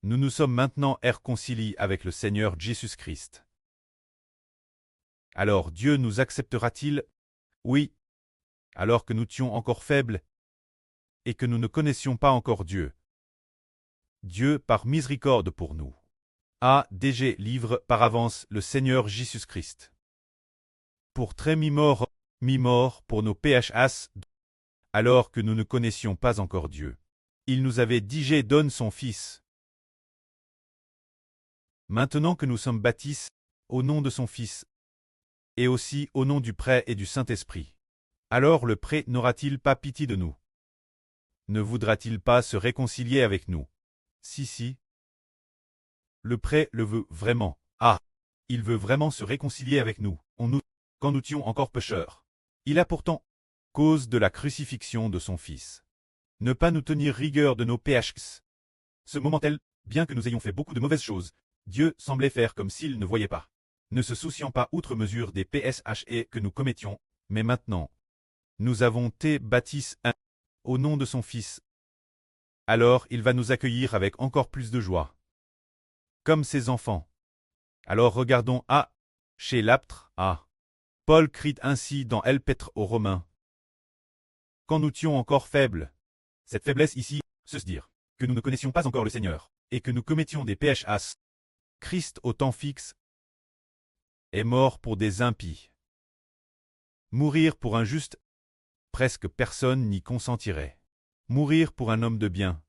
Nous nous sommes maintenant réconciliés avec le Seigneur Jésus-Christ. Alors Dieu nous acceptera-t-il? Oui, alors que nous étions encore faibles et que nous ne connaissions pas encore Dieu. Dieu par miséricorde pour nous a déjà livré par avance le Seigneur Jésus-Christ. Pour très mi-mort pour nos PHS, alors que nous ne connaissions pas encore Dieu. Il nous avait déjà donné son Fils. Maintenant que nous sommes baptisés, au nom de son Fils, et aussi au nom du Prêtre et du Saint-Esprit, alors le Prêtre n'aura-t-il pas pitié de nous? Ne voudra-t-il pas se réconcilier avec nous? Si. Le Prêtre le veut vraiment. Ah! Il veut vraiment se réconcilier avec nous, quand nous étions encore pécheurs. Il a pourtant, cause de la crucifixion de son Fils, ne pas nous tenir rigueur de nos péchés. Ce moment-là, bien que nous ayons fait beaucoup de mauvaises choses, Dieu semblait faire comme s'il ne voyait pas, ne se souciant pas outre mesure des péchés que nous commettions, mais maintenant, nous avons été baptisés au nom de son Fils. Alors il va nous accueillir avec encore plus de joie, comme ses enfants. Alors regardons chez l'apôtre Paul crie ainsi dans L'Épître aux Romains. Quand nous étions encore faibles, cette faiblesse ici, se dire que nous ne connaissions pas encore le Seigneur, et que nous commettions des péchés, Christ au temps fixe est mort pour des impies. Mourir pour un juste, presque personne n'y consentirait. Mourir pour un homme de bien,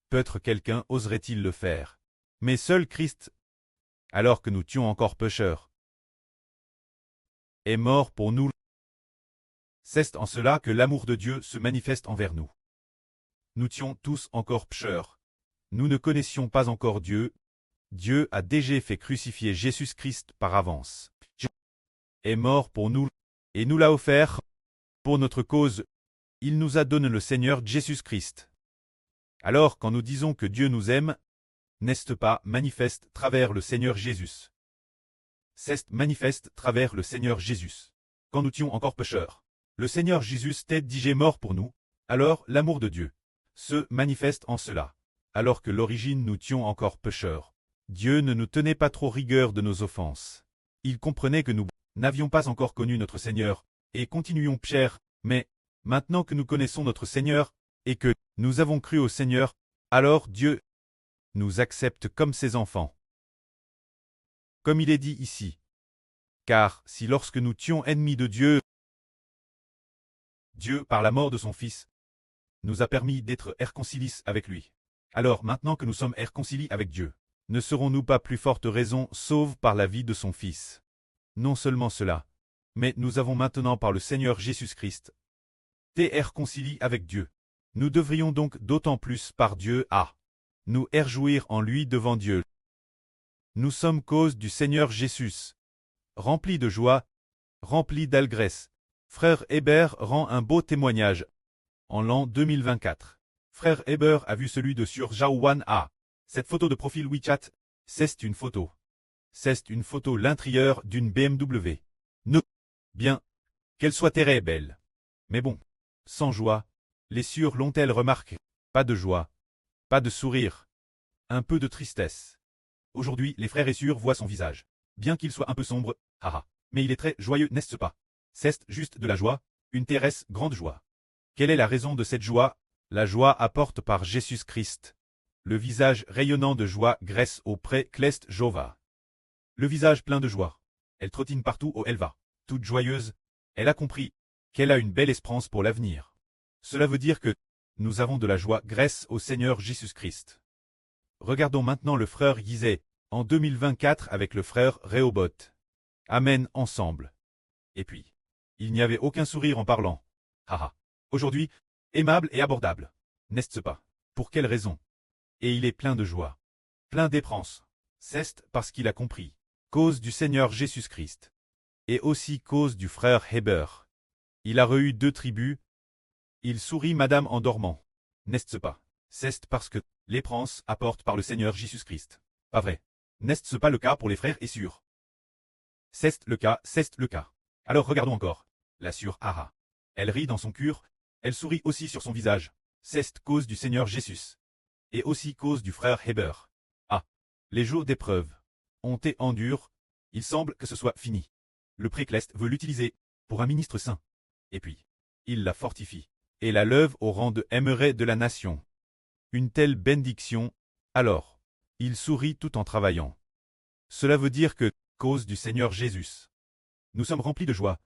peut-être quelqu'un oserait-il le faire. Mais seul Christ, alors que nous étions encore pécheurs, est mort pour nous. C'est en cela que l'amour de Dieu se manifeste envers nous. Nous étions tous encore pécheurs. Nous ne connaissions pas encore Dieu. Dieu a déjà fait crucifier Jésus-Christ par avance. Est mort pour nous, et nous l'a offert pour notre cause. Il nous a donné le Seigneur Jésus-Christ. Alors quand nous disons que Dieu nous aime, n'est-ce pas manifeste travers le Seigneur Jésus? C'est manifeste travers le Seigneur Jésus. Quand nous étions encore pécheurs, le Seigneur Jésus était déjà mort pour nous. Alors l'amour de Dieu se manifeste en cela. Alors que l'origine nous étions encore pécheurs, Dieu ne nous tenait pas trop rigueur de nos offenses. Il comprenait que nous n'avions pas encore connu notre Seigneur, et continuions pécheurs, mais maintenant que nous connaissons notre Seigneur, et que nous avons cru au Seigneur, alors Dieu nous accepte comme ses enfants. Comme il est dit ici. Car si lorsque nous étions ennemis de Dieu, Dieu, par la mort de son Fils, nous a permis d'être réconciliés avec lui. Alors maintenant que nous sommes réconciliés avec Dieu, ne serons-nous pas plus forte raison sauve par la vie de son Fils? Non seulement cela, mais nous avons maintenant par le Seigneur Jésus-Christ été réconciliés avec Dieu. Nous devrions donc d'autant plus par Dieu nous réjouir en lui devant Dieu. Nous sommes cause du Seigneur Jésus. Remplis de joie, remplis d'allégresse. Frère Hébert rend un beau témoignage. En l'an 2024, Frère Hébert a vu celui de sur Jaouan Cette photo de profil WeChat, c'est une photo. C'est une photo l'intérieur d'une BMW. Bien, qu'elle soit très belle. Mais bon, sans joie, les sûres l'ont-elles remarqué? Pas de joie, pas de sourire, un peu de tristesse. Aujourd'hui, les frères et sœurs voient son visage. Bien qu'il soit un peu sombre, mais il est très joyeux, n'est-ce pas? C'est juste de la joie, une terresse grande joie. Quelle est la raison de cette joie? La joie apporte par Jésus-Christ. Le visage rayonnant de joie graisse auprès Clest Jova. Le visage plein de joie. Elle trottine partout où elle va. Toute joyeuse, elle a compris qu'elle a une belle espérance pour l'avenir. Cela veut dire que nous avons de la joie grâce au Seigneur Jésus-Christ. Regardons maintenant le frère Yizé, en 2024 avec le frère Rehoboth. Amen ensemble. Et puis, il n'y avait aucun sourire en parlant. Aujourd'hui, aimable et abordable. N'est-ce pas? Pour quelle raison? Et il est plein de joie. Plein d'espérance. C'est parce qu'il a compris. Cause du Seigneur Jésus-Christ. Et aussi cause du frère Heber. Il a reçu 2 tribus. Il sourit madame en dormant. N'est-ce pas? C'est parce que l'espérance apporte par le Seigneur Jésus-Christ. Pas vrai? N'est-ce pas le cas pour les frères et sœurs? C'est le cas, c'est le cas. Alors regardons encore. La sœur elle rit dans son cœur, elle sourit aussi sur son visage. C'est cause du Seigneur Jésus. Et aussi cause du frère Heber. Les jours d'épreuve ont été endurés, il semble que ce soit fini. Le précleste veut l'utiliser pour un ministre saint. Et puis, il la fortifie, et la lève au rang de aimerait de la nation. Une telle bénédiction, alors, il sourit tout en travaillant. Cela veut dire que, cause du Seigneur Jésus, nous sommes remplis de joie,